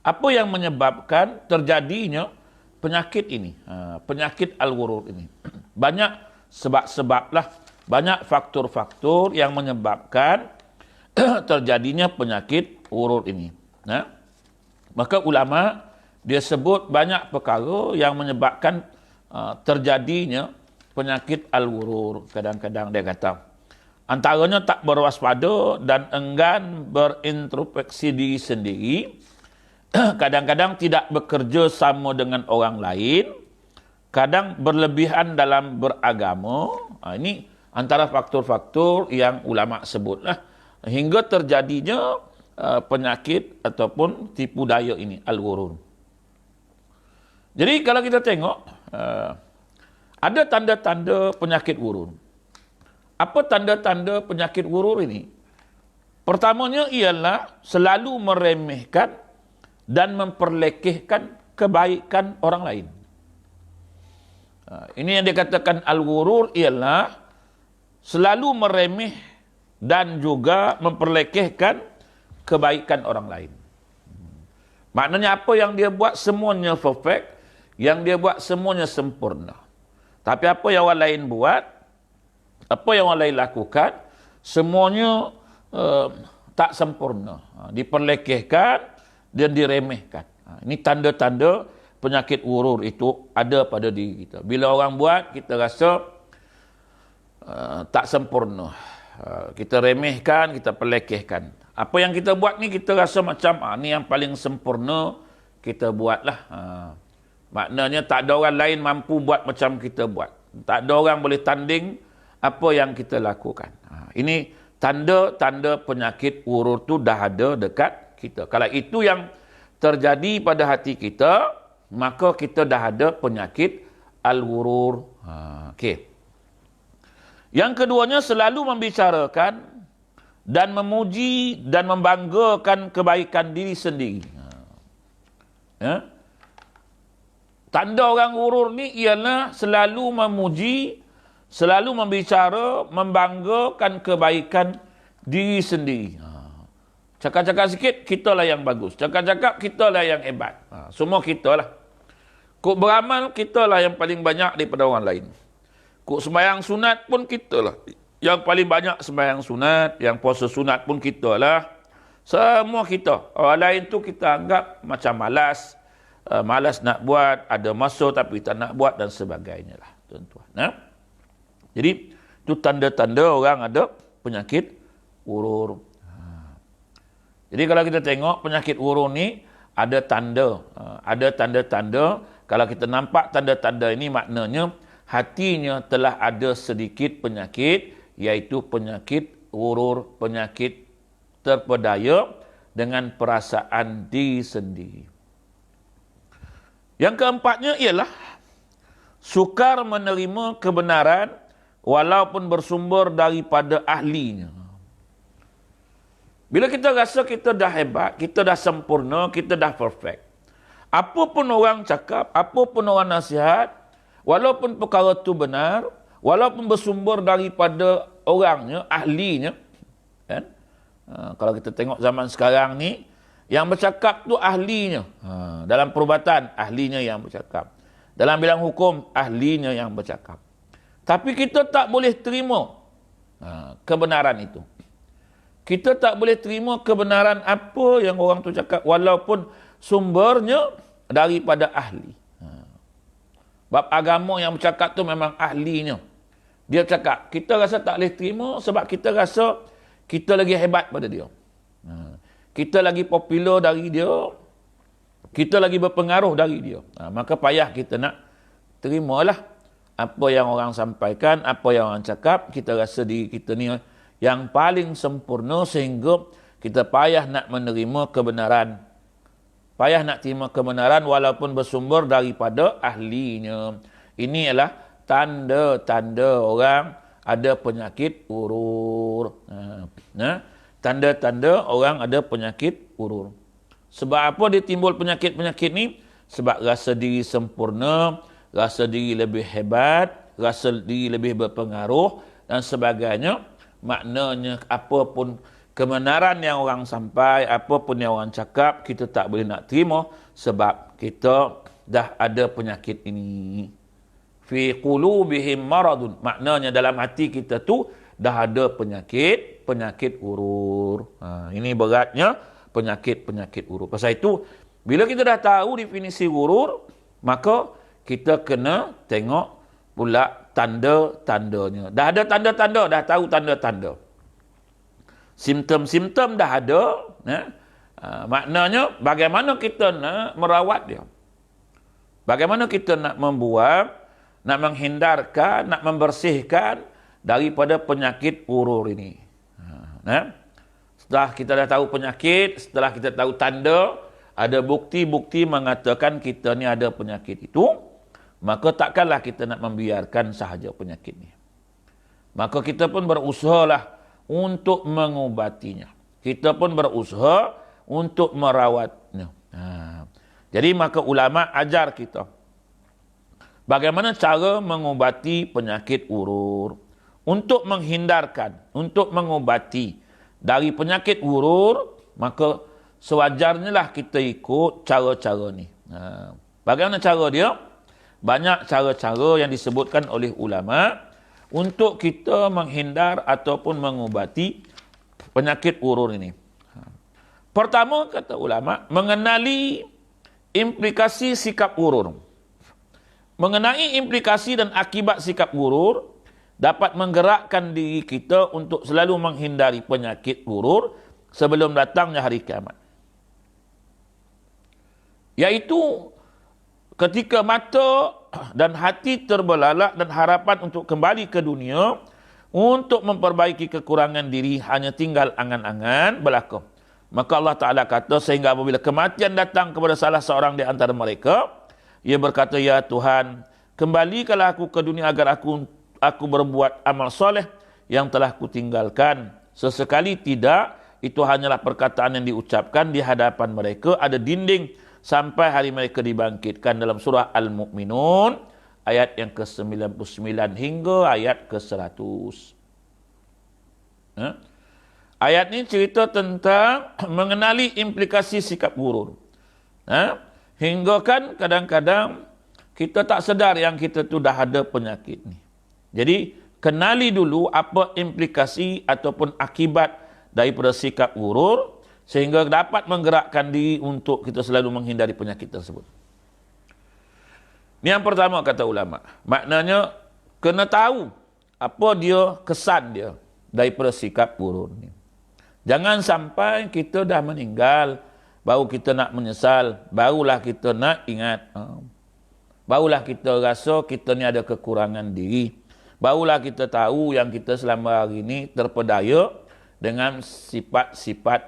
Apa yang menyebabkan terjadinya penyakit ini, penyakit al-ghurur ini? Banyak sebab-sebab lah, banyak faktor-faktor yang menyebabkan terjadinya penyakit ghurur ini. Maka ulama dia sebut banyak perkara yang menyebabkan terjadinya penyakit al-ghurur. Kadang-kadang dia kata, antaranya tak berwaspada dan enggan berintrospeksi diri sendiri, kadang-kadang tidak bekerja sama dengan orang lain, kadang berlebihan dalam beragama. Ini antara faktor-faktor yang ulama sebutlah hingga terjadinya penyakit ataupun tipu daya ini, al-ghurur. Jadi kalau kita tengok, ada tanda-tanda penyakit ghurur. Apa tanda-tanda penyakit ghurur ini? Pertamanya ialah selalu meremehkan dan memperlekehkan kebaikan orang lain. Ini yang dikatakan al-ghurur ialah selalu meremeh dan juga memperlekehkan kebaikan orang lain. Maknanya apa yang dia buat semuanya perfect, yang dia buat semuanya sempurna. Tapi apa yang orang lain buat, apa yang orang lain lakukan, semuanya tak sempurna. Diperlekehkan dan diremehkan. Ini tanda-tanda penyakit ghurur itu ada pada diri kita. Bila orang buat, kita rasa tak sempurna. Kita remehkan, kita pelekehkan. Apa yang kita buat ni kita rasa macam ni yang paling sempurna, kita buatlah. Maknanya tak ada orang lain mampu buat macam kita buat. Tak ada orang boleh tanding apa yang kita lakukan. Ini tanda-tanda penyakit ghurur tu dah ada dekat kita. Kalau itu yang terjadi pada hati kita, maka kita dah ada penyakit al-ghurur. Okey. Yang keduanya, selalu membicarakan dan memuji dan membanggakan kebaikan diri sendiri. Tanda orang ghurur ni ialah selalu memuji, selalu membicara, membanggakan kebaikan diri sendiri. Cakap-cakap sikit, kita lah yang bagus. Cakap-cakap, kita lah yang hebat. Semua kita lah. Kuk beramal, kita lah yang paling banyak daripada orang lain. Kuk sembahyang sunat pun kita lah yang paling banyak sembahyang sunat, yang puasa sunat pun kita lah. Semua kita. Orang lain tu kita anggap macam malas. Malas nak buat, ada masa tapi tak nak buat dan sebagainya lah, tuan-tuan. Jadi, itu tanda-tanda orang ada penyakit ghurur. Jadi kalau kita tengok penyakit ghurur ni ada tanda, ada tanda-tanda. Kalau kita nampak tanda-tanda ini, maknanya hatinya telah ada sedikit penyakit, iaitu penyakit ghurur, penyakit terpedaya dengan perasaan diri sendiri. Yang keempatnya ialah sukar menerima kebenaran walaupun bersumber daripada ahlinya. Bila kita rasa kita dah hebat, kita dah sempurna, kita dah perfect. Apa pun orang cakap, apa pun orang nasihat, walaupun perkara itu benar, walaupun bersumber daripada orangnya, ahlinya, kan? Kalau kita tengok zaman sekarang ni, yang bercakap tu ahlinya. Dalam perubatan, ahlinya yang bercakap. Dalam bidang hukum, ahlinya yang bercakap. Tapi kita tak boleh terima kebenaran itu. Kita tak boleh terima kebenaran apa yang orang tu cakap walaupun sumbernya daripada ahli. Bab agama yang bercakap tu memang ahlinya. Dia cakap, kita rasa tak boleh terima sebab kita rasa kita lagi hebat pada dia. Kita lagi popular dari dia. Kita lagi berpengaruh dari dia. Maka payah kita nak terimalah apa yang orang sampaikan, apa yang orang cakap. Kita rasa diri kita ni yang paling sempurna sehingga kita payah nak menerima kebenaran. Payah nak terima kebenaran walaupun bersumber daripada ahlinya. Ini adalah tanda-tanda orang ada penyakit ghurur. Tanda-tanda orang ada penyakit ghurur. Sebab apa dia timbul penyakit-penyakit ni? Sebab rasa diri sempurna, rasa diri lebih hebat, rasa diri lebih berpengaruh dan sebagainya. Maknanya apapun kebenaran yang orang sampai, apa pun yang orang cakap, kita tak boleh nak terima sebab kita dah ada penyakit ini. Fi qulubihim maradun. Maknanya dalam hati kita tu dah ada penyakit urur. Ini beratnya penyakit urur. Pasal itu, bila kita dah tahu definisi urur, maka kita kena tengok pula tanda-tandanya. Dah ada tanda-tanda, dah tahu tanda-tanda. Simptom-simptom dah ada. Maknanya, bagaimana kita nak merawat dia? Bagaimana kita nak membuang, nak menghindarkan, nak membersihkan daripada penyakit urur ini. Setelah kita dah tahu penyakit, setelah kita tahu tanda, ada bukti-bukti mengatakan kita ni ada penyakit itu, maka takkanlah kita nak membiarkan sahaja penyakit ni. Maka kita pun berusahalah untuk mengubatinya. Kita pun berusaha untuk merawatnya. Jadi maka ulama ajar kita bagaimana cara mengubati penyakit urur. Untuk menghindarkan, untuk mengubati dari penyakit urur, maka sewajarnya lah kita ikut cara-cara ni. Bagaimana cara dia? Banyak cara-cara yang disebutkan oleh ulama untuk kita menghindar ataupun mengubati penyakit urur ini. Pertama, kata ulama, mengenali implikasi sikap urur. Mengenai implikasi dan akibat sikap urur dapat menggerakkan diri kita untuk selalu menghindari penyakit urur sebelum datangnya hari kiamat. Yaitu ketika mata dan hati terbelalak dan harapan untuk kembali ke dunia untuk memperbaiki kekurangan diri hanya tinggal angan-angan belaka. Maka Allah Ta'ala kata, sehingga apabila kematian datang kepada salah seorang di antara mereka, ia berkata, ya Tuhan, kembalikanlah aku ke dunia agar aku berbuat amal soleh yang telah kutinggalkan. Sesekali tidak, itu hanyalah perkataan yang diucapkan di hadapan mereka. Ada dinding sampai hari mereka dibangkitkan. Dalam surah Al-Mu'minun, ayat yang ke-99 hingga ayat ke-100. Ayat ini cerita tentang mengenali implikasi sikap urur. Hingga kan kadang-kadang kita tak sedar yang kita tu dah ada penyakit ni. Jadi, kenali dulu apa implikasi ataupun akibat daripada sikap urur sehingga dapat menggerakkan diri untuk kita selalu menghindari penyakit tersebut. Ini yang pertama kata ulama. Maknanya, kena tahu apa dia kesan dia daripada sikap urur ni. Jangan sampai kita dah meninggal, baru kita nak menyesal, barulah kita nak ingat. Barulah kita rasa kita ni ada kekurangan diri. Barulah kita tahu yang kita selama hari ini terpedaya dengan sifat-sifat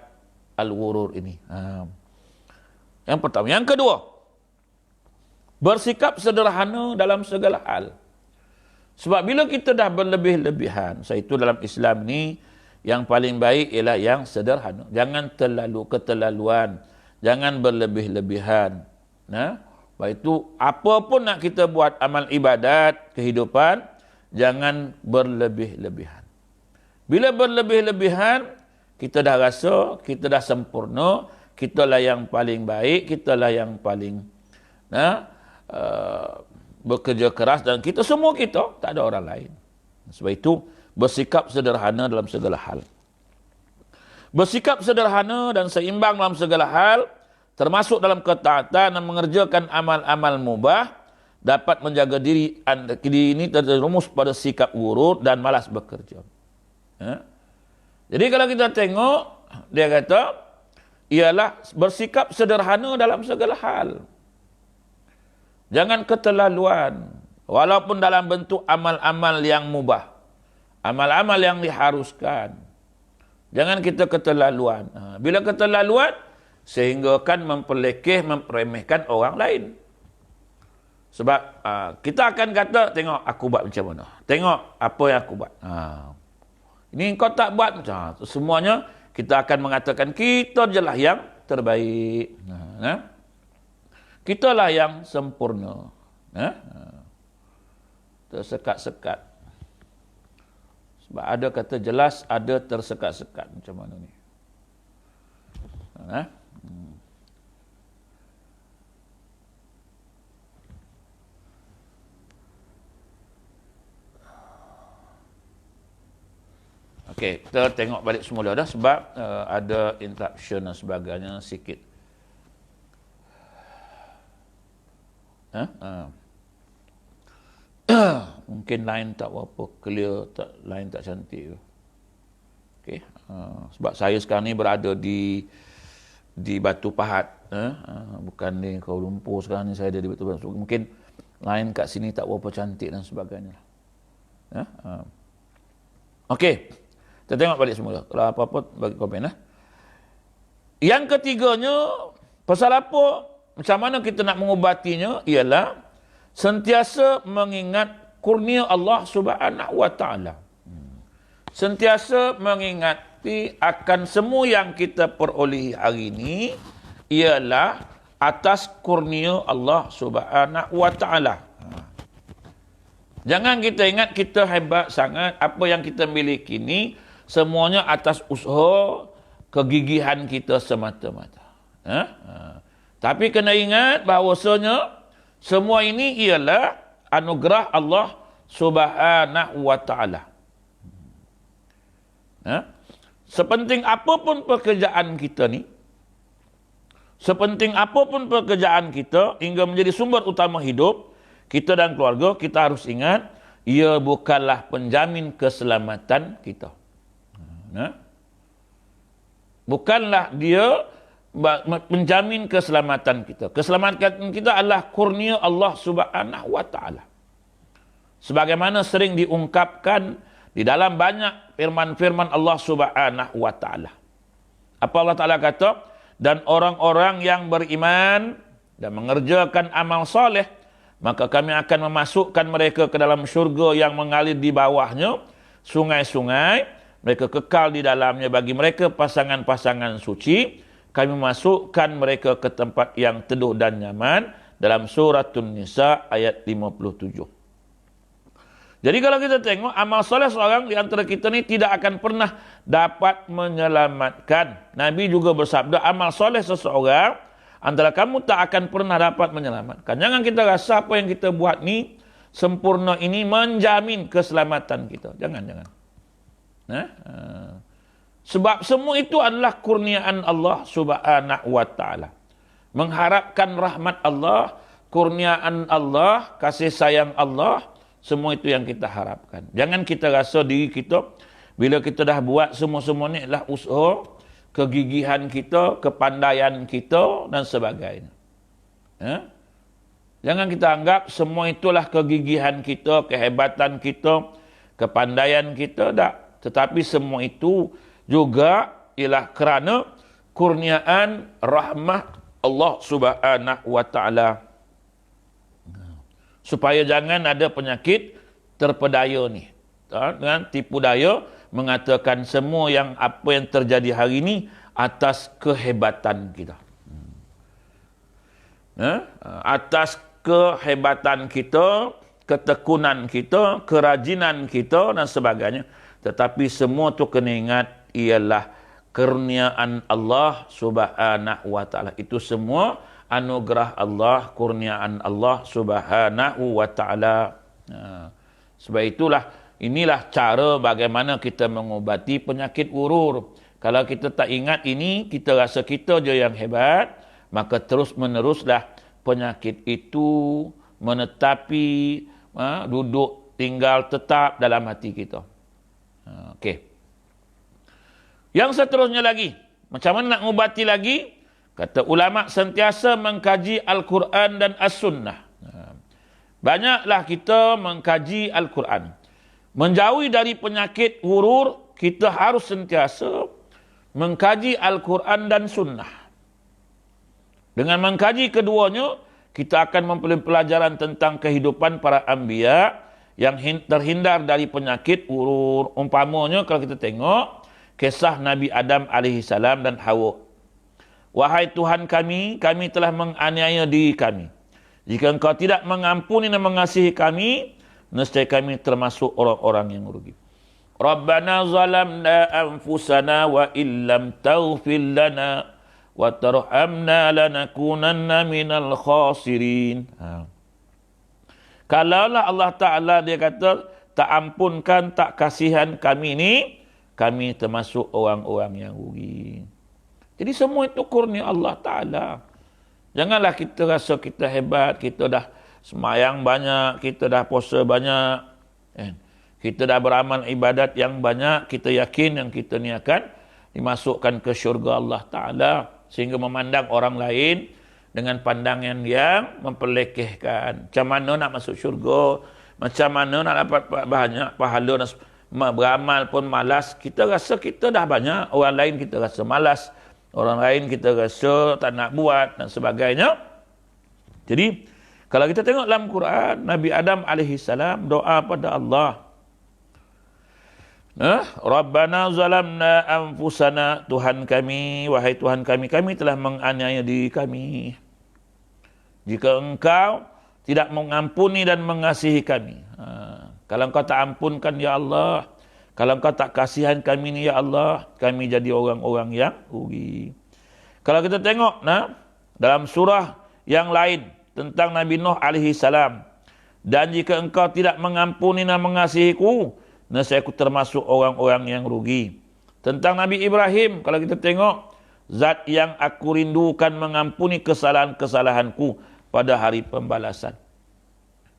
al-ghurur ini. Yang pertama. Yang kedua, bersikap sederhana dalam segala hal. Sebab bila kita dah berlebih-lebihan, itu dalam Islam ni, yang paling baik ialah yang sederhana. Jangan terlalu keterlaluan. Jangan berlebih-lebihan. Sebab itu, apa pun nak kita buat amal ibadat, kehidupan, jangan berlebih-lebihan. Bila berlebih-lebihan, kita dah rasa, kita dah sempurna, kitalah yang paling baik, kitalah yang paling bekerja keras, dan kita semua kita, tak ada orang lain. Sebab itu, bersikap sederhana dalam segala hal. Bersikap sederhana dan seimbang dalam segala hal, termasuk dalam ketaatan dan mengerjakan amal-amal mubah, dapat menjaga diri ini terjerumus pada sikap ghurur dan malas bekerja. Jadi kalau kita tengok, dia kata, ialah bersikap sederhana dalam segala hal. Jangan keterlaluan, walaupun dalam bentuk amal-amal yang mubah. Amal-amal yang diharuskan. Jangan kita keterlaluan. Bila keterlaluan, sehingga kan memperlekeh, memperemehkan orang lain. Sebab kita akan kata, tengok aku buat macam mana. Tengok apa yang aku buat. Ini kau tak buat macam. Semuanya kita akan mengatakan kita je lah yang terbaik. Kita lah yang sempurna. Tersekat-sekat. Sebab ada kata jelas, ada tersekat-sekat. Macam mana ni? Ha? Okey, kita tengok balik semula dah sebab ada interruption dan sebagainya sikit. Mungkin line tak apa clear, line tak cantik. Okey, sebab saya sekarang ni berada di Batu Pahat, bukan di Kuala Lumpur sekarang ni, saya ada di Batu Pahat. So, mungkin line kat sini tak berapa cantik dan sebagainya. Okey. Kita tengok balik semula. Kalau apa-apa, bagi komen. Yang ketiganya, pasal apa, macam mana kita nak mengubatinya, ialah sentiasa mengingat kurnia Allah Subhanahu wa Ta'ala. Sentiasa mengingati akan semua yang kita perolehi hari ini, ialah atas kurnia Allah Subhanahu wa Ta'ala. Jangan kita ingat kita hebat sangat, apa yang kita miliki ini, semuanya atas usaha kegigihan kita semata-mata. Tapi kena ingat bahawasanya semua ini ialah anugerah Allah Subhanahu wa Ta'ala. Sepenting apapun pekerjaan kita ni, sepenting apapun pekerjaan kita hingga menjadi sumber utama hidup kita dan keluarga, kita harus ingat ia bukanlah penjamin keselamatan kita. Bukanlah dia menjamin keselamatan kita. Keselamatan kita adalah kurnia Allah Subhanahu wa Ta'ala. Sebagaimana sering diungkapkan di dalam banyak firman-firman Allah Subhanahu wa Ta'ala. Apa Allah Ta'ala kata? Dan orang-orang yang beriman dan mengerjakan amal soleh, maka kami akan memasukkan mereka ke dalam syurga yang mengalir di bawahnya sungai-sungai. Mereka kekal di dalamnya, bagi mereka pasangan-pasangan suci. Kami masukkan mereka ke tempat yang teduh dan nyaman. Dalam Suratun Nisa ayat 57. Jadi kalau kita tengok, amal soleh seorang di antara kita ni tidak akan pernah dapat menyelamatkan. Nabi juga bersabda, amal soleh seseorang antara kamu tak akan pernah dapat menyelamatkan. Jangan kita rasa apa yang kita buat ni sempurna ini menjamin keselamatan kita. Jangan. Sebab semua itu adalah kurniaan Allah Subhanahu wa Ta'ala. Mengharapkan rahmat Allah, kurniaan Allah, kasih sayang Allah, semua itu yang kita harapkan. Jangan kita rasa diri kita, bila kita dah buat semua-semua ni adalah usaha, kegigihan kita, kepandaian kita dan sebagainya. Jangan kita anggap semua itulah kegigihan kita, kehebatan kita, kepandaian kita, tak. Tetapi semua itu juga ialah kerana kurniaan rahmat Allah Subhanahu wa Ta'ala. Supaya jangan ada penyakit terpedaya ni. Dengan tipu daya mengatakan semua yang apa yang terjadi hari ini atas kehebatan kita. Atas kehebatan kita, ketekunan kita, kerajinan kita dan sebagainya. Tetapi semua tu kena ingat ialah kurniaan Allah Subhanahu wa Ta'ala. Itu semua anugerah Allah, kurniaan Allah Subhanahu wa Ta'ala. Sebab itulah, inilah cara bagaimana kita mengubati penyakit urur. Kalau kita tak ingat ini, kita rasa kita je yang hebat, maka terus meneruslah penyakit itu menetapi, duduk, tinggal tetap dalam hati kita. Okey. Yang seterusnya lagi, macam mana nak mengubati lagi? Kata ulama, sentiasa mengkaji Al-Quran dan As-Sunnah. Banyaklah kita mengkaji Al-Quran. Menjauhi dari penyakit hurur, kita harus sentiasa mengkaji Al-Quran dan Sunnah. Dengan mengkaji keduanya, kita akan memperoleh pelajaran tentang kehidupan para anbiya yang terhindar dari penyakit urur. Umpamanya kalau kita tengok kisah Nabi Adam AS dan Hawa. Wahai Tuhan kami telah menganiaya diri kami. Jika engkau tidak mengampuni dan mengasihi kami, nescaya kami termasuk orang-orang yang rugi. Rabbana zalamna anfusana wa illam taghfir lana wa tarhamna lanakunanna minal khasirin. Kalaulah Allah Ta'ala dia kata tak ampunkan, tak kasihan kami ni, kami termasuk orang-orang yang rugi. Jadi semua itu kurnia Allah Ta'ala. Janganlah kita rasa kita hebat, kita dah semayang banyak, kita dah puasa banyak, kita dah beramal ibadat yang banyak, kita yakin yang kita ni akan dimasukkan ke syurga Allah Ta'ala. Sehingga memandang orang lain dengan pandangan yang memperlekehkan. Macam mana nak masuk syurga, macam mana nak dapat banyak pahala, beramal pun malas. Kita rasa kita dah banyak, orang lain kita rasa malas, orang lain kita rasa tak nak buat dan sebagainya. Jadi kalau kita tengok dalam Quran, Nabi Adam AS doa pada Allah, Rabbana zalamna anfusana, Tuhan kami, wahai Tuhan kami, kami telah menganiaya diri kami. Jika engkau tidak mengampuni dan mengasihi kami, kalau engkau tak ampunkan ya Allah, kalau engkau tak kasihan kami ni ya Allah, kami jadi orang-orang yang rugi. Kalau kita tengok dalam surah yang lain tentang Nabi Nuh AS, dan jika engkau tidak mengampuni dan mengasihiku, nescaya aku termasuk orang-orang yang rugi. Tentang Nabi Ibrahim, kalau kita tengok, zat yang aku rindukan mengampuni kesalahan-kesalahanku pada hari pembalasan.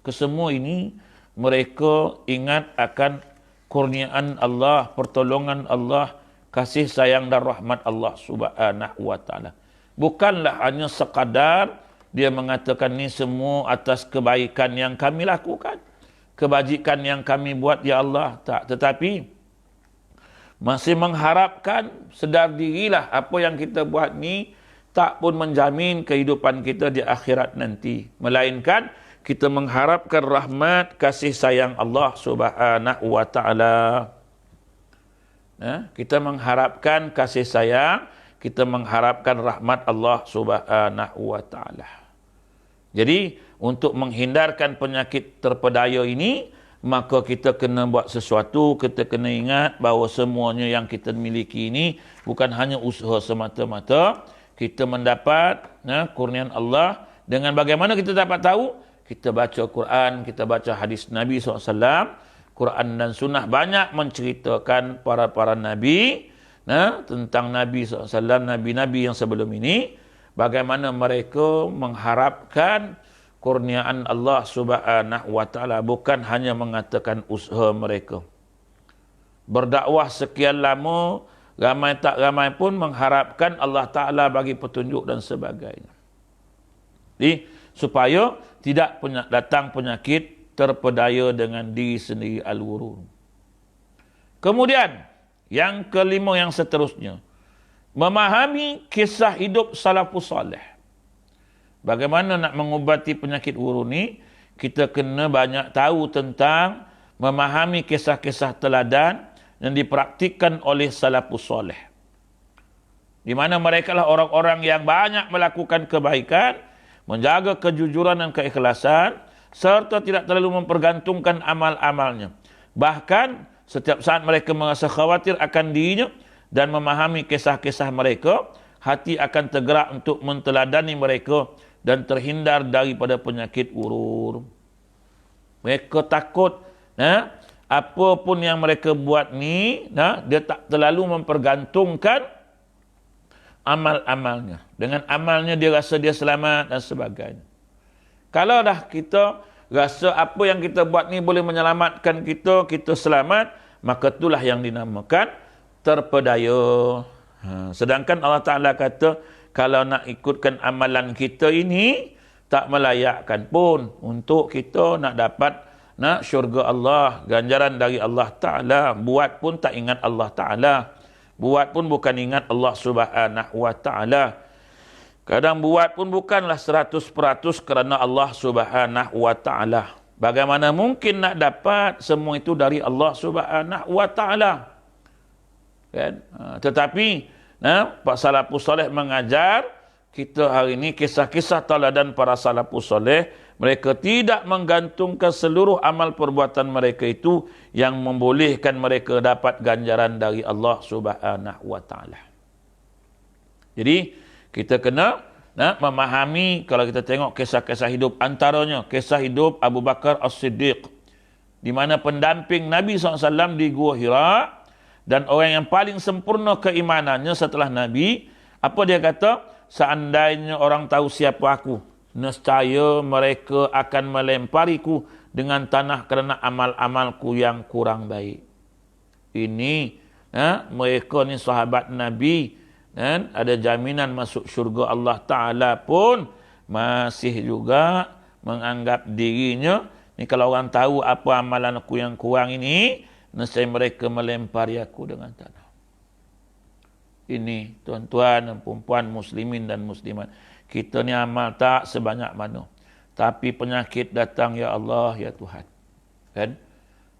Kesemua ini mereka ingat akan kurniaan Allah, pertolongan Allah, kasih sayang dan rahmat Allah Subhanahu wa taala. Bukanlah hanya sekadar dia mengatakan ni semua atas kebaikan yang kami lakukan, kebajikan yang kami buat ya Allah, tak, tetapi masih mengharapkan sedar dirilah apa yang kita buat ni tak pun menjamin kehidupan kita di akhirat nanti, melainkan kita mengharapkan rahmat kasih sayang Allah Subhanahu wa taala. Kita mengharapkan kasih sayang, kita mengharapkan rahmat Allah Subhanahu wa taala. Jadi untuk menghindarkan penyakit terpedaya ini, maka kita kena buat sesuatu, kita kena ingat bahawa semuanya yang kita miliki ini bukan hanya usaha semata-mata. Kita mendapat kurniaan Allah. Dengan bagaimana kita dapat tahu? Kita baca Quran, kita baca hadis Nabi SAW. Quran dan Sunnah banyak menceritakan para Nabi, tentang Nabi SAW, Nabi-Nabi yang sebelum ini, bagaimana mereka mengharapkan kurniaan Allah Subhanahu wa taala, bukan hanya mengatakan usaha mereka. Berdakwah sekian lama, ramai tak ramai pun mengharapkan Allah Ta'ala bagi petunjuk dan sebagainya. Jadi, supaya tidak datang penyakit terpedaya dengan diri sendiri al-wurur. Kemudian, yang kelima yang seterusnya, memahami kisah hidup salafus salih. Bagaimana nak mengubati penyakit wurur ni? Kita kena banyak tahu tentang memahami kisah-kisah teladan yang dipraktikkan oleh salafus soleh. Di mana mereka lah orang-orang yang banyak melakukan kebaikan, menjaga kejujuran dan keikhlasan, serta tidak terlalu mempergantungkan amal-amalnya. Bahkan setiap saat mereka merasa khawatir akan dirinya dan memahami kisah-kisah mereka, hati akan tergerak untuk menteladani mereka dan terhindar daripada penyakit wurur. Mereka takut, apa pun yang mereka buat ni, dia tak terlalu mempergantungkan amal-amalnya. Dengan amalnya dia rasa dia selamat dan sebagainya. Kalau dah kita rasa apa yang kita buat ni boleh menyelamatkan kita, kita selamat, maka itulah yang dinamakan terpedaya. Sedangkan Allah Ta'ala kata, kalau nak ikutkan amalan kita ini, tak melayakkan pun untuk kita nak dapat syurga Allah, ganjaran dari Allah Ta'ala. Buat pun tak ingat Allah Ta'ala. Buat pun bukan ingat Allah Subhanahu wa Ta'ala. Kadang buat pun bukanlah 100% kerana Allah Subhanahu wa Ta'ala. Bagaimana mungkin nak dapat semua itu dari Allah Subhanahu wa Ta'ala? Kan? Tetapi Pak Salafus Saleh mengajar kita hari ini kisah-kisah teladan para salafus soleh. Mereka tidak menggantungkan seluruh amal perbuatan mereka itu yang membolehkan mereka dapat ganjaran dari Allah Subhanahu wa taala. Jadi Kita kena memahami, kalau kita tengok kisah-kisah hidup, antaranya kisah hidup Abu Bakar As-Siddiq, di mana pendamping Nabi SAW di Gua Hira, dan orang yang paling sempurna keimanannya setelah Nabi, apa dia kata? Seandainya orang tahu siapa aku, nescaya mereka akan melempariku dengan tanah kerana amal-amalku yang kurang baik. Ini mereka ni sahabat Nabi, dan ada jaminan masuk syurga Allah Ta'ala pun masih juga menganggap dirinya ni, kalau orang tahu apa amalan aku yang kurang ini, nescaya mereka melempari aku dengan tanah. Ini tuan-tuan dan puan-puan, muslimin dan muslimat, kita ni amal tak sebanyak mana, tapi penyakit datang, ya Allah, ya Tuhan, kan?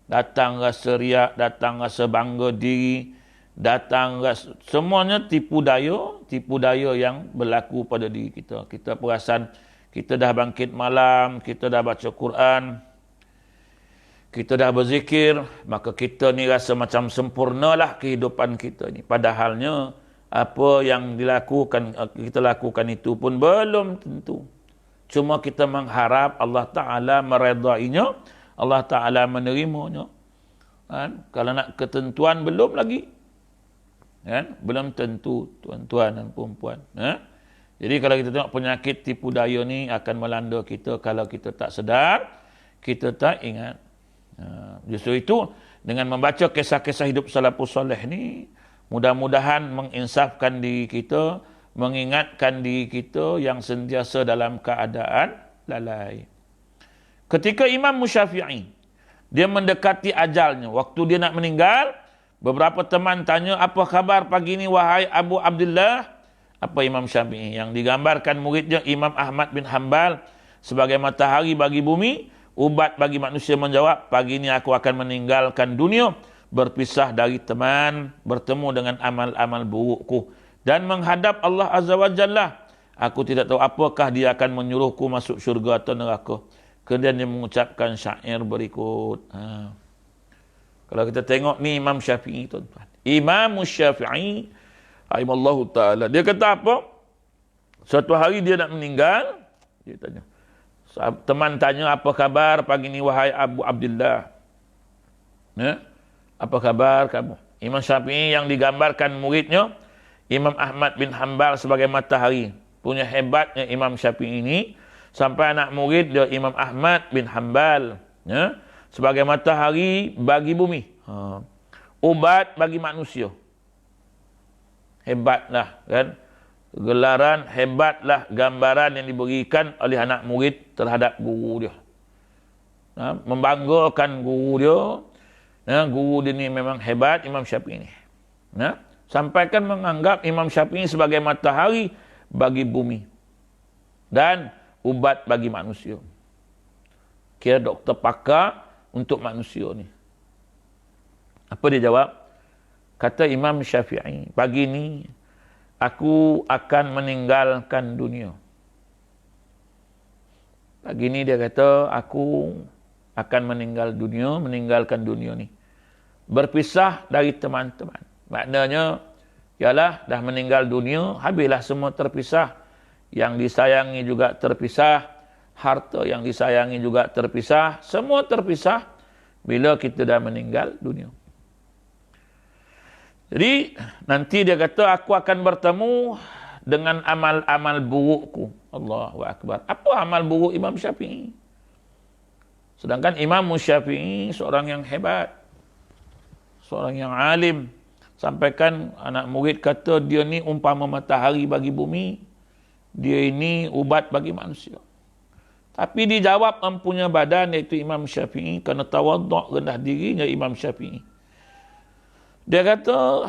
Datang rasa riak, datang rasa bangga diri, datang rasa, semuanya tipu daya yang berlaku pada diri kita. Kita perasan kita dah bangkit malam, kita dah baca Quran, kita dah berzikir, maka kita ni rasa macam sempurnalah kehidupan kita ni. Padahalnya apa yang kita lakukan itu pun belum tentu. Cuma kita mengharap Allah Ta'ala meredainya, Allah Ta'ala menerimanya. Kan? Kalau nak ketentuan belum lagi. Kan? Belum tentu, tuan-tuan dan perempuan. Jadi kalau kita tengok penyakit tipu daya ni akan melanda kita kalau kita tak sedar, kita tak ingat. Justru itu, dengan membaca kisah-kisah hidup salafus soleh ni, mudah-mudahan menginsafkan diri kita, mengingatkan diri kita yang sentiasa dalam keadaan lalai. Ketika Imam Syafi'i, dia mendekati ajalnya, waktu dia nak meninggal, beberapa teman tanya, apa khabar pagi ni wahai Abu Abdullah? Apa Imam Syafi'i yang digambarkan muridnya Imam Ahmad bin Hanbal sebagai matahari bagi bumi, ubat bagi manusia, menjawab, pagi ni aku akan meninggalkan dunia, berpisah dari teman, bertemu dengan amal-amal burukku, dan menghadap Allah Azza wa Jalla. Aku tidak tahu apakah dia akan menyuruhku masuk syurga atau neraka. Kemudian dia mengucapkan syair berikut. Kalau kita tengok ni Imam Syafi'i, tuan-tuan. Imam Syafi'i, rahimallahu ta'ala, dia kata apa? Suatu hari dia nak meninggal, dia tanya. Teman tanya, apa khabar pagi ni wahai Abu Abdullah? Apa khabar kamu? Imam Syafi'i yang digambarkan muridnya Imam Ahmad bin Hanbal sebagai matahari. Punya hebatnya Imam Syafi'i ini, sampai anak murid dia Imam Ahmad bin Hanbal sebagai matahari bagi bumi, ubat bagi manusia. Hebatlah, kan? Gelaran hebatlah, gambaran yang diberikan oleh anak murid terhadap guru dia. Membanggakan guru dia. Guru dia ni memang hebat, Imam Syafi'i ni. Sampaikan menganggap Imam Syafi'i sebagai matahari bagi bumi dan ubat bagi manusia. Kira doktor pakar untuk manusia ni. Apa dia jawab? Kata Imam Syafi'i, pagi ni aku akan meninggalkan dunia. Pagi ni dia kata, aku akan meninggalkan dunia ni. Berpisah dari teman-teman. Maknanya, ialah dah meninggal dunia, habislah semua terpisah. Yang disayangi juga terpisah, harta yang disayangi juga terpisah, semua terpisah bila kita dah meninggal dunia. Jadi nanti dia kata, aku akan bertemu dengan amal-amal burukku. Allahu Akbar. Apa amal buruk Imam Syafi'i? Sedangkan Imam Syafi'i seorang yang hebat, seorang yang alim. Sampaikan anak murid kata, dia ni umpama matahari bagi bumi, dia ini ubat bagi manusia. Tapi dijawab mempunyai badan, iaitu Imam Syafi'i, kerana tawaduk, rendah dirinya Imam Syafi'i. Dia kata,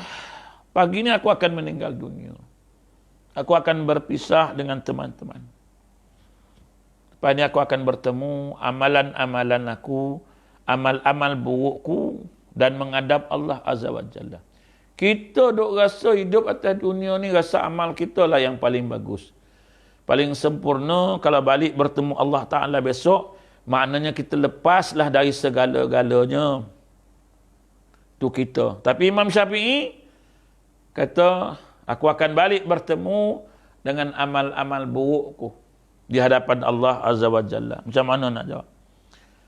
pagi ni aku akan meninggal dunia. Aku akan berpisah dengan teman-teman. Lepas ni aku akan bertemu amalan-amalan aku, amal-amal burukku, dan menghadap Allah Azza wa Jalla. Kita duk rasa hidup atas dunia ni, rasa amal kita lah yang paling bagus. Paling sempurna. Kalau balik bertemu Allah Ta'ala besok, maknanya kita lepaslah dari segala-galanya. Itu kita. Tapi Imam Syafi'i kata, aku akan balik bertemu dengan amal-amal burukku di hadapan Allah Azza wa Jalla? Macam mana nak jawab?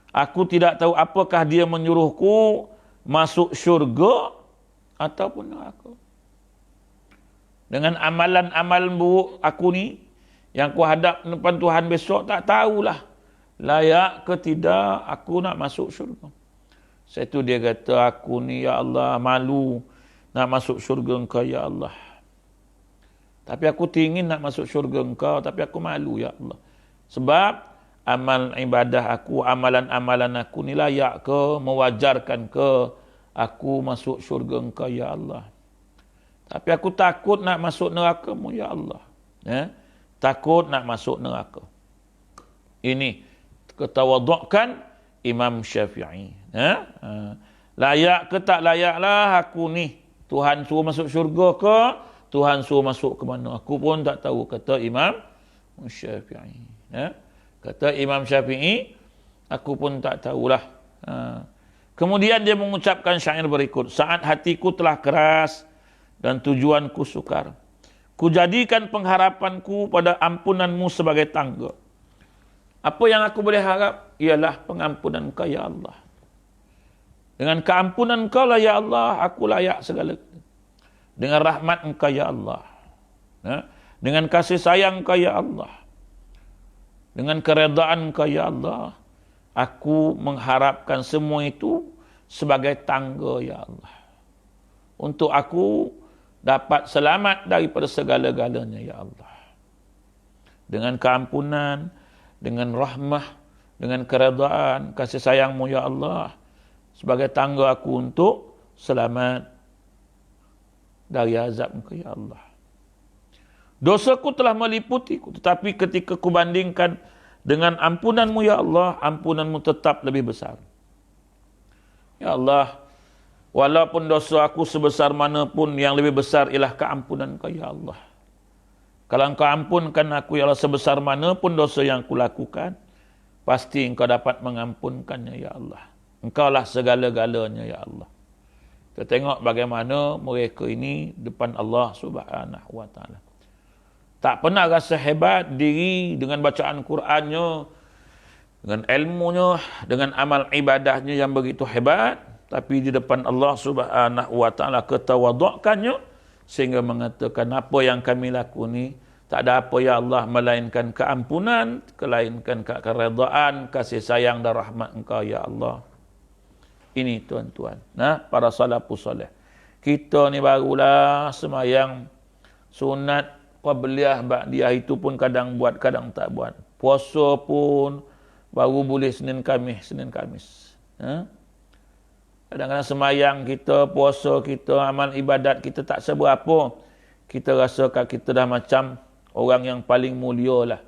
Aku tidak tahu apakah dia menyuruhku masuk syurga ataupun neraka. Dengan amalan-amalan buruk aku ni, yang aku hadap depan Tuhan besok, tak tahulah layak ke tidak aku nak masuk syurga. Satu dia kata, aku ni ya Allah malu nak masuk syurga Engkau ya Allah. Tapi aku ingin nak masuk syurga Engkau, tapi aku malu ya Allah. Sebab amal ibadah aku, amalan-amalan aku ni layak ke, mewajarkan ke aku masuk syurga Engkau ya Allah. Tapi aku takut nak masuk neraka-Mu ya Allah. Takut nak masuk neraka. Ini ketawadukkan Imam Syafi'i. Layak ke tak layaklah aku ni. Tuhan suruh masuk syurga ke, Tuhan suruh masuk ke mana? Aku pun tak tahu, kata Imam Syafi'i. Kata Imam Syafi'i, aku pun tak tahulah. Kemudian dia mengucapkan syair berikut. Saat hatiku telah keras dan tujuanku sukar, ku jadikan pengharapanku pada ampunan-Mu sebagai tangga. Apa yang aku boleh harap ialah pengampunan Engkau ya Allah. Dengan keampunan Engkau lah ya Allah, aku layak segala. Dengan rahmat Engkau ya Allah, dengan kasih sayang Engkau ya Allah, dengan keredaan Engkau ya Allah, aku mengharapkan semua itu sebagai tangga ya Allah, untuk aku dapat selamat daripada segala-galanya ya Allah. Dengan keampunan, dengan rahmah, dengan keredaan, kasih sayang-Mu ya Allah, sebagai tangga aku untuk selamat dari azab Engkau ya Allah. Dosaku telah meliputiku, tetapi ketika ku bandingkan dengan ampunan-Mu ya Allah, ampunan-Mu tetap lebih besar. Ya Allah, walaupun dosa aku sebesar mana pun, yang lebih besar ialah keampunan Engkau ya Allah. Kalau Engkau ampunkan aku ya Allah, sebesar mana pun dosa yang aku lakukan, pasti Engkau dapat mengampunkannya ya Allah. Engkaulah segala-galanya ya Allah. Kita tengok bagaimana mereka ini depan Allah Subhanahu wa taala. Tak pernah rasa hebat diri dengan bacaan Qurannya, dengan ilmunya, dengan amal ibadahnya yang begitu hebat, tapi di depan Allah Subhanahu wa taala ketawadukkannya sehingga mengatakan, apa yang kami lakoni tak ada apa ya Allah melainkan keampunan, melainkan keredaan, kasih sayang dan rahmat Engkau ya Allah. Ini tuan-tuan, para salafus salih. Kita ni barulah semayang sunat qabliyah ba'diyah itu pun kadang buat, kadang tak buat. Puasa pun baru boleh Senin Khamis. Kadang-kadang semayang kita, puasa kita, amal ibadat kita tak seberapa. Kita rasa kita dah macam orang yang paling mulia lah.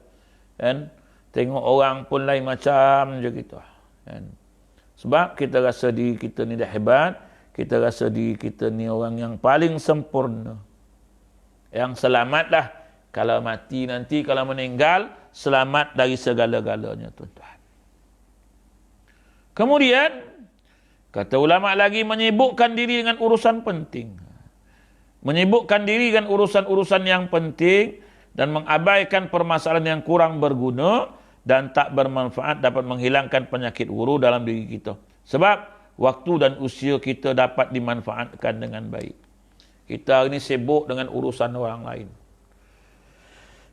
Kan? Tengok orang pun lain macam je kita. Kan? Sebab kita rasa diri kita ni dah hebat, kita rasa diri kita ni orang yang paling sempurna. Yang selamatlah kalau mati nanti, kalau meninggal, selamat dari segala-galanya tuan-tuan. Kemudian, kata ulama lagi, menyibukkan diri dengan urusan penting. Menyibukkan diri dengan urusan-urusan yang penting dan mengabaikan permasalahan yang kurang berguna dan tak bermanfaat dapat menghilangkan penyakit huru dalam diri kita. Sebab waktu dan usia kita dapat dimanfaatkan dengan baik. Kita hari ini sibuk dengan urusan orang lain.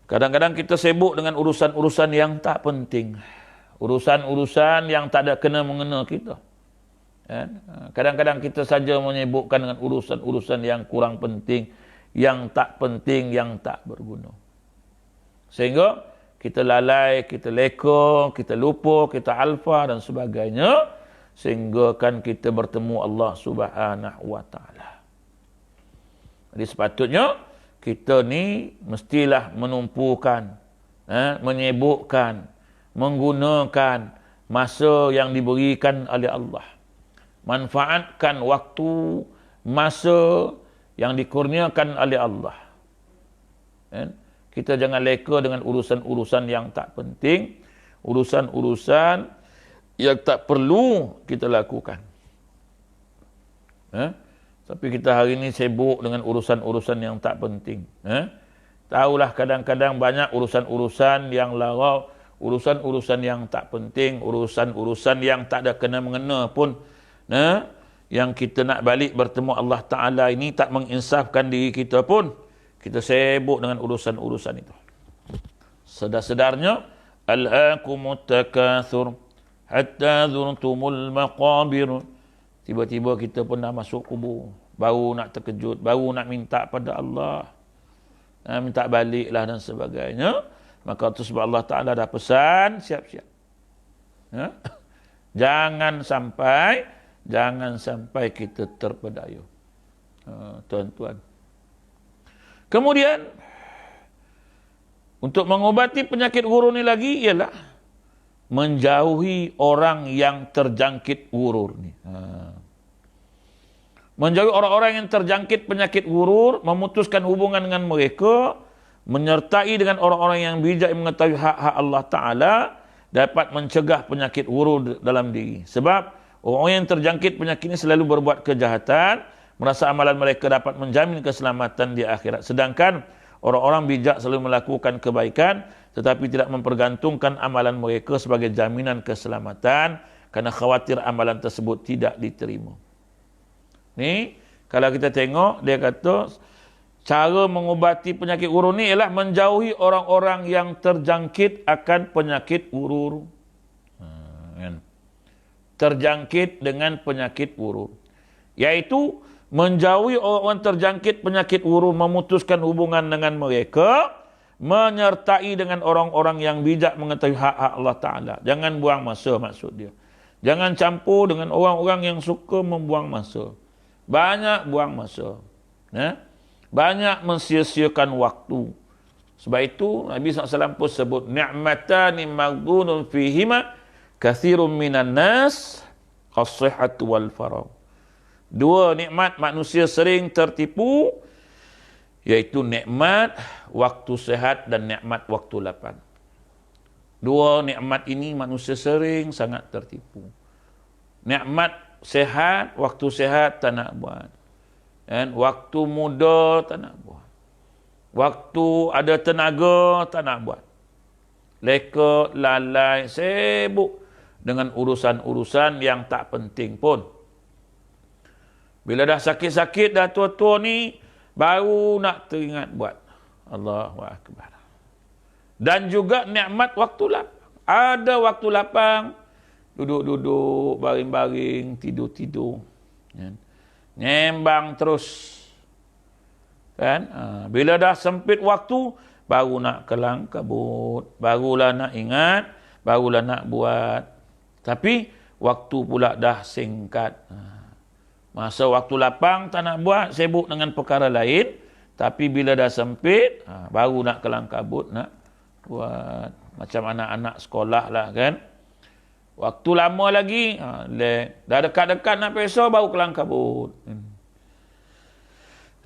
Kadang-kadang kita sibuk dengan urusan-urusan yang tak penting. Urusan-urusan yang tak ada kena-mengena kita. Kadang-kadang kita saja menyibukkan dengan urusan-urusan yang kurang penting, yang tak penting, yang tak berguna. Sehingga kita lalai, kita leka, kita lupa, kita alfa dan sebagainya, sehingga kan kita bertemu Allah Subhanahu wa taala. Jadi sepatutnya kita ni mestilah menumpukan, menyibukkan, menggunakan masa yang diberikan oleh Allah. Manfaatkan waktu, masa yang dikurniakan oleh Allah. Kita jangan leka dengan urusan-urusan yang tak penting, urusan-urusan yang tak perlu kita lakukan. Tapi kita hari ini sibuk dengan urusan-urusan yang tak penting. Tahulah kadang-kadang banyak urusan-urusan yang larau, urusan-urusan yang tak penting, urusan-urusan yang tak ada kena-mengena pun. Nah, yang kita nak balik bertemu Allah Ta'ala ini tak menginsafkan diri kita pun. Kita sibuk dengan urusan-urusan itu. Sedar-sedarnya, Alhaakumut takathur hatta zurtumul maqabir. Tiba-tiba kita pun dah masuk kubur. Baru nak terkejut, baru nak minta pada Allah. Minta baliklah dan sebagainya. Maka itu sebab Allah Ta'ala dah pesan, siap-siap. Jangan sampai kita terpedaya. Tuan-tuan. Kemudian, untuk mengobati penyakit gurur ni lagi ialah menjauhi orang yang terjangkit gurur ni. Menjauhi orang-orang yang terjangkit penyakit gurur, memutuskan hubungan dengan mereka, menyertai dengan orang-orang yang bijak yang mengetahui hak-hak Allah Ta'ala, dapat mencegah penyakit gurur dalam diri. Sebab orang yang terjangkit penyakit ini selalu berbuat kejahatan, merasa amalan mereka dapat menjamin keselamatan di akhirat. Sedangkan orang-orang bijak selalu melakukan kebaikan, tetapi tidak mempergantungkan amalan mereka sebagai jaminan keselamatan, kerana khawatir amalan tersebut tidak diterima. Ni, kalau kita tengok, dia kata, cara mengubati penyakit gurur ni ialah menjauhi orang-orang yang terjangkit akan penyakit gurur. Terjangkit dengan penyakit gurur. Iaitu, menjauhi orang terjangkit penyakit gurur, memutuskan hubungan dengan mereka, menyertai dengan orang-orang yang bijak mengetahui hak-hak Allah Ta'ala. Jangan buang masa maksud dia. Jangan campur dengan orang-orang yang suka membuang masa. Banyak buang masa. Banyak mensia-siakan waktu. Sebab itu, Nabi SAW pun sebut, ni'matani maghdunun fihima kathirun minan nas as-sihhatu wal faragh. Dua nikmat manusia sering tertipu, iaitu nikmat waktu sehat dan nikmat waktu lapang. Dua nikmat ini manusia sering sangat tertipu. Nikmat sehat, waktu sehat tak nak buat. Dan waktu muda tak nak buat. Waktu ada tenaga tak nak buat. Leka, lalai, sibuk dengan urusan-urusan yang tak penting pun. Bila dah sakit-sakit, dah tua-tua ni, baru nak teringat buat. Allahu Akbar. Dan juga nikmat waktu lapang. Ada waktu lapang, duduk-duduk, baring-baring, tidur-tidur. Nyembang terus. Kan? Bila dah sempit waktu, baru nak kelang kabut. Barulah nak ingat, barulah nak buat. Tapi, waktu pula dah singkat. Masa waktu lapang tak nak buat, sibuk dengan perkara lain. Tapi bila dah sempit, baru nak kelang kabut, nak buat. Macam anak-anak sekolah lah kan. Waktu lama lagi, dah dekat-dekat nak pesah, baru kelang kabut.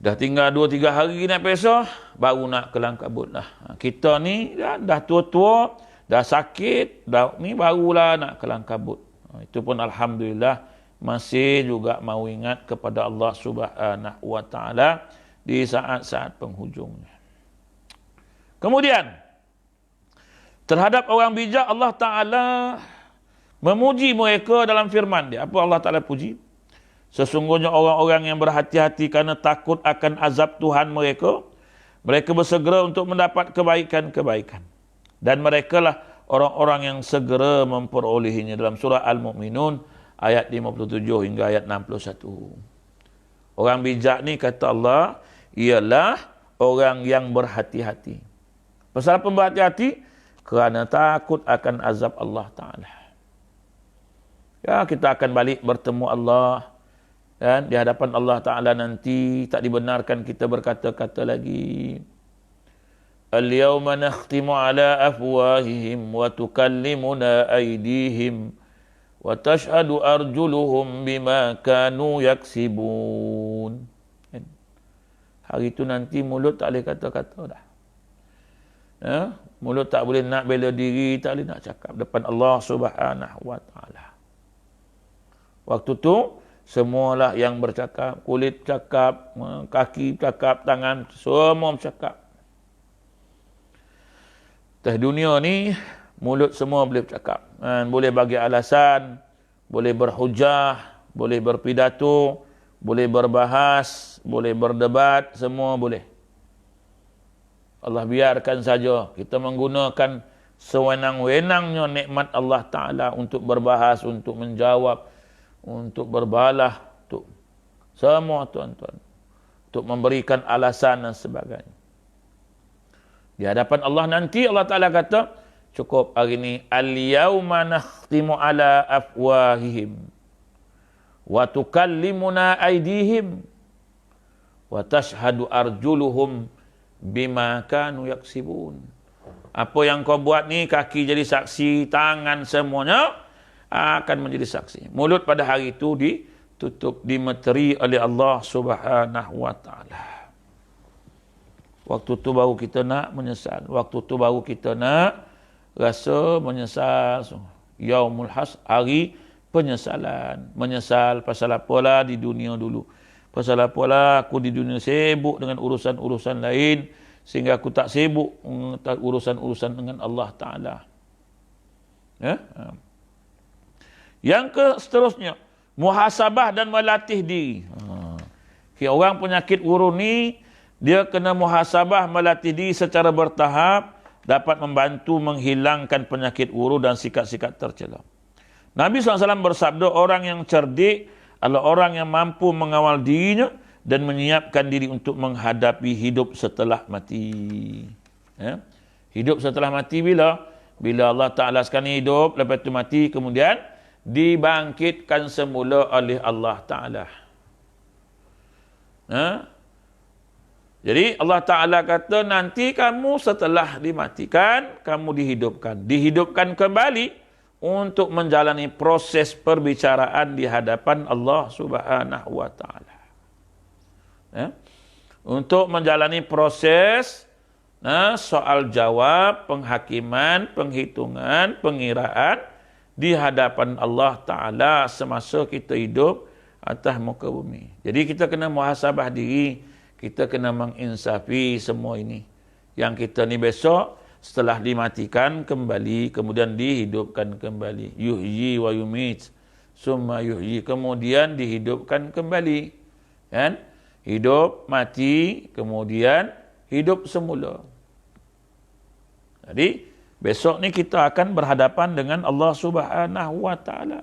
Dah tinggal 2-3 hari nak pesah, baru nak kelang kabut lah. Kita ni dah tua-tua, dah sakit, ni barulah nak kelang kabut. Itu pun Alhamdulillah, masih juga mau ingat kepada Allah Subhanahu wa Ta'ala di saat-saat penghujungnya. Kemudian, terhadap orang bijak, Allah Ta'ala memuji mereka dalam firman dia. Apa Allah Ta'ala puji? Sesungguhnya orang-orang yang berhati-hati kerana takut akan azab Tuhan mereka, mereka bersegera untuk mendapat kebaikan-kebaikan. Dan merekalah orang-orang yang segera memperolehinya. Dalam surah Al-Mu'minun, ayat 57 hingga ayat 61. Orang bijak ni kata Allah, ialah orang yang berhati-hati. Pasal apa berhati-hati? Kerana takut akan azab Allah Ta'ala. Ya, kita akan balik bertemu Allah. Dan di hadapan Allah Ta'ala nanti, tak dibenarkan kita berkata-kata lagi. Al-yawma nakhtimu ala afwahihim wa tukallimuna aydihim wa tashhadu arjuluhum bima kanu yaksibun. Hari itu nanti mulut tak boleh kata-kata dah. Mulut tak boleh nak bela diri, tak boleh nak cakap depan Allah Subhanahu wa Ta'ala. Waktu tu semualah yang bercakap, kulit cakap, kaki cakap, tangan semua bercakap. Atas dunia ni, mulut semua boleh bercakap. Boleh bagi alasan, boleh berhujah, boleh berpidato, boleh berbahas, boleh berdebat, semua boleh. Allah biarkan saja kita menggunakan sewenang-wenangnya nikmat Allah Ta'ala untuk berbahas, untuk menjawab, untuk berbalah, untuk semua tuan-tuan. Untuk memberikan alasan dan sebagainya. Di hadapan Allah nanti Allah Ta'ala kata, cukup hari ini, al-yawma nakhtimu ala afwahihim wa tukallimuna aydihim wa tashhadu arjuluhum bima kanu yaksibun. Apa yang kau buat ni, kaki jadi saksi, tangan semuanya akan menjadi saksi. Mulut pada hari itu ditutup, dimeteri oleh Allah Subhanahu wa Ta'ala. Waktu tu baru kita nak menyesal. Waktu tu baru kita nak rasa menyesal. Yaumul has, hari penyesalan. Menyesal pasal apalah di dunia dulu. Pasal apalah aku di dunia sibuk dengan urusan-urusan lain, sehingga aku tak sibuk urusan-urusan dengan Allah Ta'ala. Ya? Yang seterusnya, muhasabah dan melatih diri. Orang penyakit urun ni, dia kena muhasabah, melatih diri secara bertahap, dapat membantu menghilangkan penyakit urun dan sikap-sikap tercela. Nabi SAW bersabda, orang yang cerdik adalah orang yang mampu mengawal dirinya dan menyiapkan diri untuk menghadapi hidup setelah mati. Ya? Hidup setelah mati bila? Bila Allah Ta'ala sekali hidup, lepas itu mati, kemudian dibangkitkan semula oleh Allah Ta'ala. Ya? Jadi Allah Ta'ala kata, nanti kamu setelah dimatikan, kamu dihidupkan. Dihidupkan kembali untuk menjalani proses perbicaraan di hadapan Allah Subhanahu wa Ta'ala. Ya? Untuk menjalani proses soal jawab, penghakiman, penghitungan, pengiraan di hadapan Allah Ta'ala semasa kita hidup atas muka bumi. Jadi kita kena muhasabah diri, kita kena menginsafi semua ini. Yang kita ni besok, setelah dimatikan kembali, kemudian dihidupkan kembali. Yuhyi wa yumit, summa yuhyi, kemudian dihidupkan kembali. Kan? Hidup, mati, kemudian hidup semula. Jadi, besok ni kita akan berhadapan dengan Allah Subhanahu wa Ta'ala.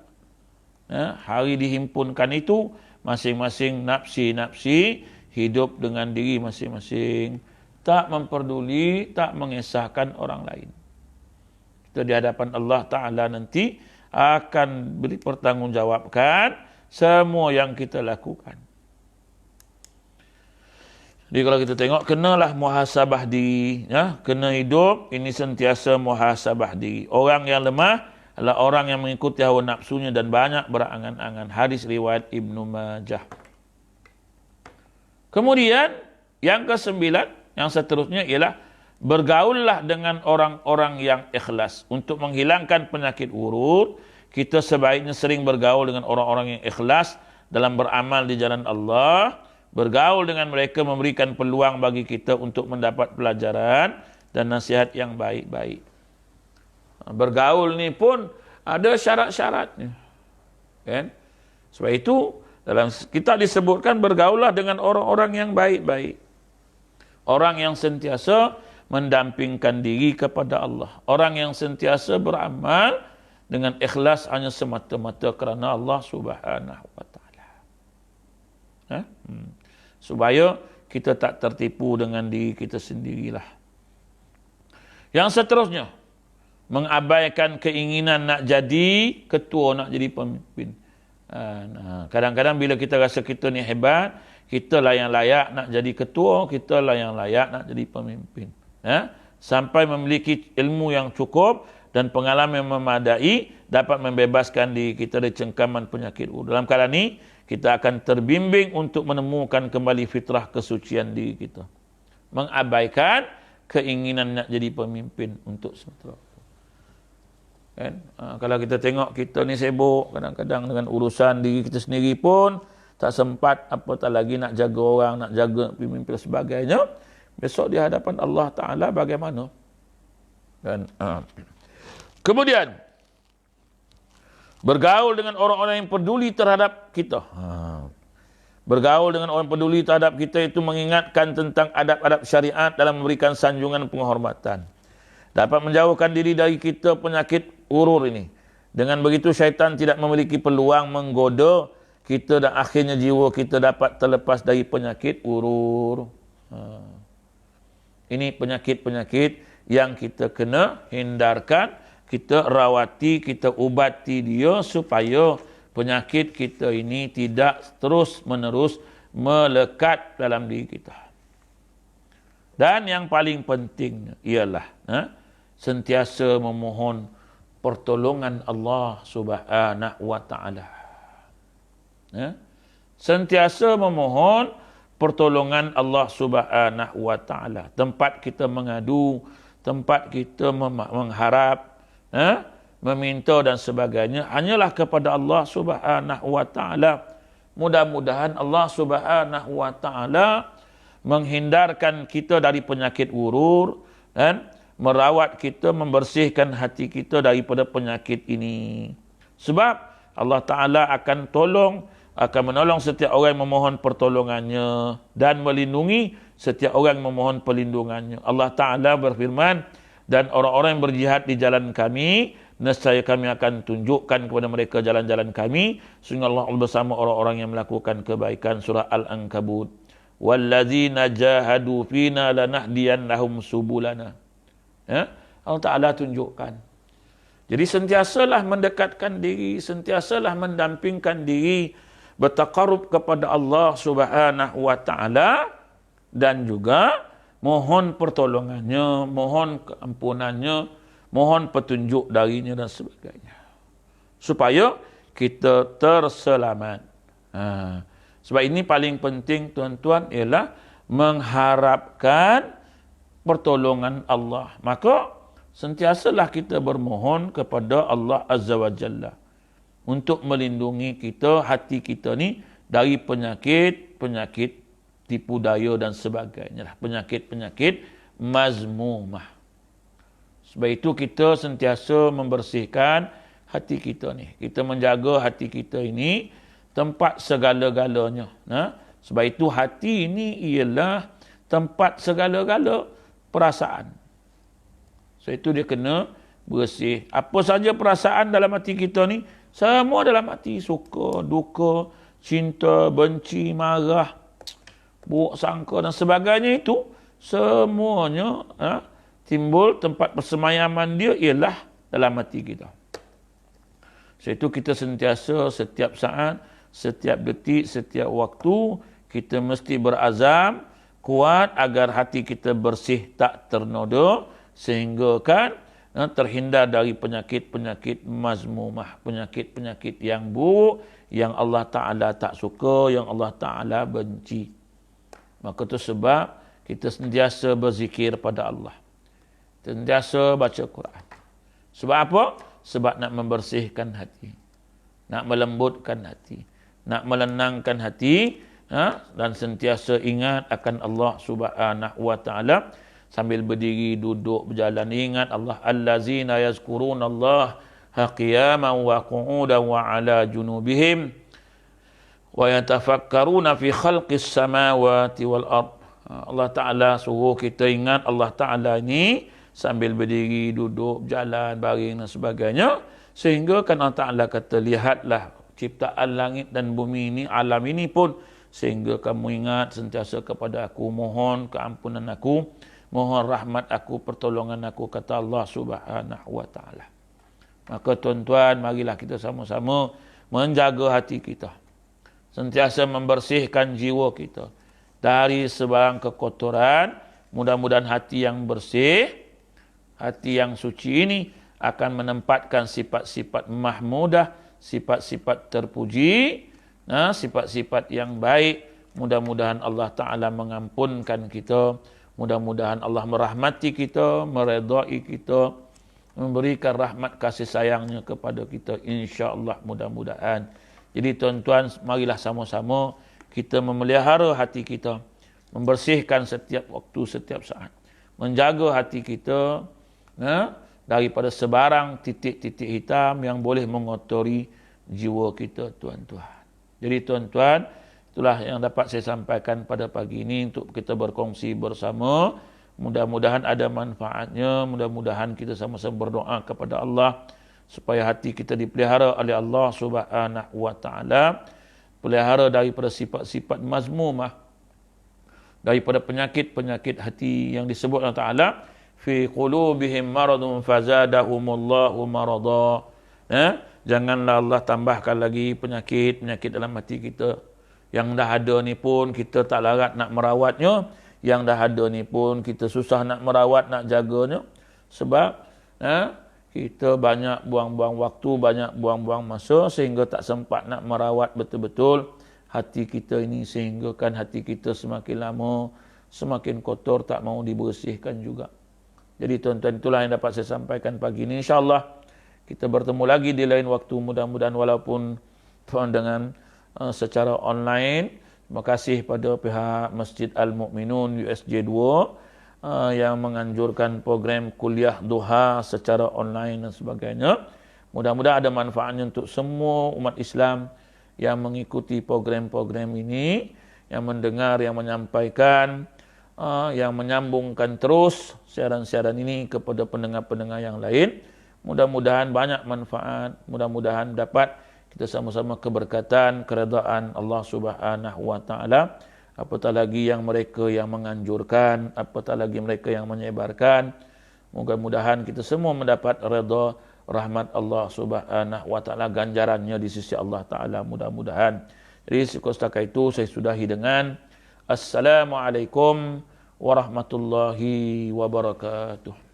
Ya, hari dihimpunkan itu, masing-masing nafsi-nafsi hidup dengan diri masing-masing. Tak memperduli, tak mengesahkan orang lain. Kita di hadapan Allah Ta'ala nanti akan beri pertanggungjawabkan semua yang kita lakukan. Jadi kalau kita tengok, kenalah muhasabah diri. Ya? Kena hidup, ini sentiasa muhasabah diri. Orang yang lemah adalah orang yang mengikuti hawa nafsunya dan banyak berangan-angan. Hadis riwayat Ibnu Majah. Kemudian, yang ke-9, yang seterusnya ialah bergaullah dengan orang-orang yang ikhlas. Untuk menghilangkan penyakit urut, kita sebaiknya sering bergaul dengan orang-orang yang ikhlas dalam beramal di jalan Allah. Bergaul dengan mereka memberikan peluang bagi kita untuk mendapat pelajaran dan nasihat yang baik-baik. Bergaul ni pun ada syarat-syaratnya. Kan? Sebab itu, dalam kita disebutkan bergaullah dengan orang-orang yang baik-baik. Orang yang sentiasa mendampingkan diri kepada Allah. Orang yang sentiasa beramal dengan ikhlas hanya semata-mata kerana Allah Subhanahu wa Ta'ala. Supaya kita tak tertipu dengan diri kita sendirilah. Yang seterusnya, mengabaikan keinginan nak jadi ketua, nak jadi pemimpin. Kadang-kadang bila kita rasa kita ni hebat, kita lah yang layak nak jadi ketua, kita lah yang layak nak jadi pemimpin. Sampai memiliki ilmu yang cukup dan pengalaman yang memadai, dapat membebaskan diri kita dari cengkaman penyakit urut. Dalam keadaan ini, kita akan terbimbing untuk menemukan kembali fitrah kesucian diri kita. Mengabaikan keinginan nak jadi pemimpin untuk sementara. Kan? Kalau kita tengok kita ni sibuk kadang-kadang dengan urusan diri kita sendiri pun tak sempat, apatah lagi nak jaga orang, nak jaga pemimpin dan sebagainya. Besok di hadapan Allah Ta'ala bagaimana? Dan kemudian bergaul dengan orang-orang yang peduli terhadap kita. Bergaul dengan orang peduli terhadap kita itu mengingatkan tentang adab-adab syariat dalam memberikan sanjungan penghormatan. Dapat menjauhkan diri dari kita penyakit urur ini. Dengan begitu syaitan tidak memiliki peluang menggoda kita dan akhirnya jiwa kita dapat terlepas dari penyakit urur. Ini penyakit-penyakit yang kita kena hindarkan, kita rawati, kita ubati dia supaya penyakit kita ini tidak terus-menerus melekat dalam diri kita. Dan yang paling penting ialah sentiasa memohon pertolongan Allah Subhanahu wa taala. Sentiasa memohon pertolongan Allah Subhanahu wa taala. Tempat kita mengadu, tempat kita mengharap, meminta dan sebagainya hanyalah kepada Allah Subhanahu wa taala. Mudah-mudahan Allah Subhanahu wa taala menghindarkan kita dari penyakit urur dan merawat kita, membersihkan hati kita daripada penyakit ini. Sebab Allah taala akan menolong setiap orang yang memohon pertolongannya dan melindungi setiap orang yang memohon perlindungannya. Allah taala berfirman, dan orang-orang yang berjihad di jalan kami, nescaya kami akan tunjukkan kepada mereka jalan-jalan kami. Sungguh Allah bersama orang-orang yang melakukan kebaikan. Surah Al-Ankabut. Wallazina jahadu fina lanahdiyannahum subulana. Allah Ta'ala tunjukkan. Jadi sentiasalah mendekatkan diri, sentiasalah mendampingkan diri, bertaqarrub kepada Allah Subhanahu wa Ta'ala, dan juga mohon pertolongannya, mohon keampunannya, mohon petunjuk darinya dan sebagainya. Supaya kita terselamat. Sebab ini paling penting tuan-tuan ialah mengharapkan pertolongan Allah. Maka sentiasalah kita bermohon kepada Allah Azza wa Jalla untuk melindungi kita, hati kita ni dari penyakit tipu daya dan sebagainya. Penyakit-penyakit mazmumah. Sebab itu kita sentiasa membersihkan hati kita ni. Kita menjaga hati kita ini tempat segala-galanya. Sebab itu hati ini ialah tempat segala-gala perasaan. So itu dia kena bersih. Apa saja perasaan dalam hati kita ni, semua dalam hati, suka, duka, cinta, benci, marah, buruk sangka dan sebagainya itu, semuanya timbul tempat persemayaman dia ialah dalam hati kita. So itu kita sentiasa setiap saat, setiap detik, setiap waktu kita mesti berazam kuat agar hati kita bersih, tak ternoda, sehingga kan terhindar dari penyakit-penyakit mazmumah, penyakit-penyakit yang buruk, yang Allah Ta'ala tak suka, yang Allah Ta'ala benci. Maka itu sebab kita sentiasa berzikir pada Allah, sentiasa baca Quran. Sebab apa? Sebab nak membersihkan hati, nak melembutkan hati, nak melenangkan hati, dan sentiasa ingat akan Allah Subhanahu wa Ta'ala sambil berdiri, duduk, berjalan. Ingat Allah, allazina yazkuruna Allah qiyaman wa qu'udan wa ala junubihim wa yatafakkaruna fi khalqis samawati wal ard. Allah Ta'ala suruh kita ingat Allah Ta'ala ini sambil berdiri, duduk, berjalan, baring dan sebagainya. Sehingga kan Allah Ta'ala kata, lihatlah ciptaan langit dan bumi ini, alam ini pun, sehingga kamu ingat sentiasa kepada aku, mohon keampunan aku, mohon rahmat aku, pertolongan aku, kata Allah Subhanahu wa Ta'ala. Maka tuan-tuan, marilah kita sama-sama menjaga hati kita, sentiasa membersihkan jiwa kita dari sebarang kekotoran. Mudah-mudahan hati yang bersih, hati yang suci ini akan menempatkan sifat-sifat mahmudah, sifat-sifat terpuji, sifat-sifat yang baik. Mudah-mudahan Allah Ta'ala mengampunkan kita, mudah-mudahan Allah merahmati kita, meredai kita, memberikan rahmat kasih sayangnya kepada kita, insya-Allah, mudah-mudahan. Jadi tuan-tuan, marilah sama-sama kita memelihara hati kita, membersihkan setiap waktu, setiap saat, menjaga hati kita daripada sebarang titik-titik hitam yang boleh mengotori jiwa kita, tuan-tuan. Jadi tuan-tuan, itulah yang dapat saya sampaikan pada pagi ini untuk kita berkongsi bersama. Mudah-mudahan ada manfaatnya, mudah-mudahan kita sama-sama berdoa kepada Allah supaya hati kita dipelihara oleh Allah Subhanahu wa taala, pelihara daripada sifat-sifat mazmumah, daripada penyakit-penyakit hati yang disebut Allah Taala fi qulubihim maradun fazadahumullahu marada. Janganlah Allah tambahkan lagi penyakit-penyakit dalam hati kita. Yang dah ada ni pun kita tak larat nak merawatnya, yang dah ada ni pun kita susah nak merawat, nak jaganya, sebab kita banyak buang-buang waktu, banyak buang-buang masa sehingga tak sempat nak merawat betul-betul hati kita ini, sehingga kan hati kita semakin lama semakin kotor, tak mau dibersihkan juga. Jadi tuan-tuan, itulah yang dapat saya sampaikan pagi ini. InsyaAllah kita bertemu lagi di lain waktu, mudah-mudahan walaupun tuan dengan secara online. Terima kasih pada pihak Masjid Al-Mu'minun USJ 2 yang menganjurkan program kuliah duha secara online dan sebagainya. Mudah-mudahan ada manfaatnya untuk semua umat Islam yang mengikuti program-program ini, yang mendengar, yang menyampaikan, yang menyambungkan terus siaran-siaran ini kepada pendengar-pendengar yang lain. Mudah-mudahan banyak manfaat, mudah-mudahan dapat kita sama-sama keberkatan, keredaan Allah Subhanahu wa taala. Apatah lagi yang mereka yang menganjurkan, apatah lagi mereka yang menyebarkan. Mudah-mudahan kita semua mendapat redha, rahmat Allah Subhanahu wa taala, ganjarannya di sisi Allah taala, mudah-mudahan. Jadi setakat itu saya sudahi dengan Assalamualaikum warahmatullahi wabarakatuh.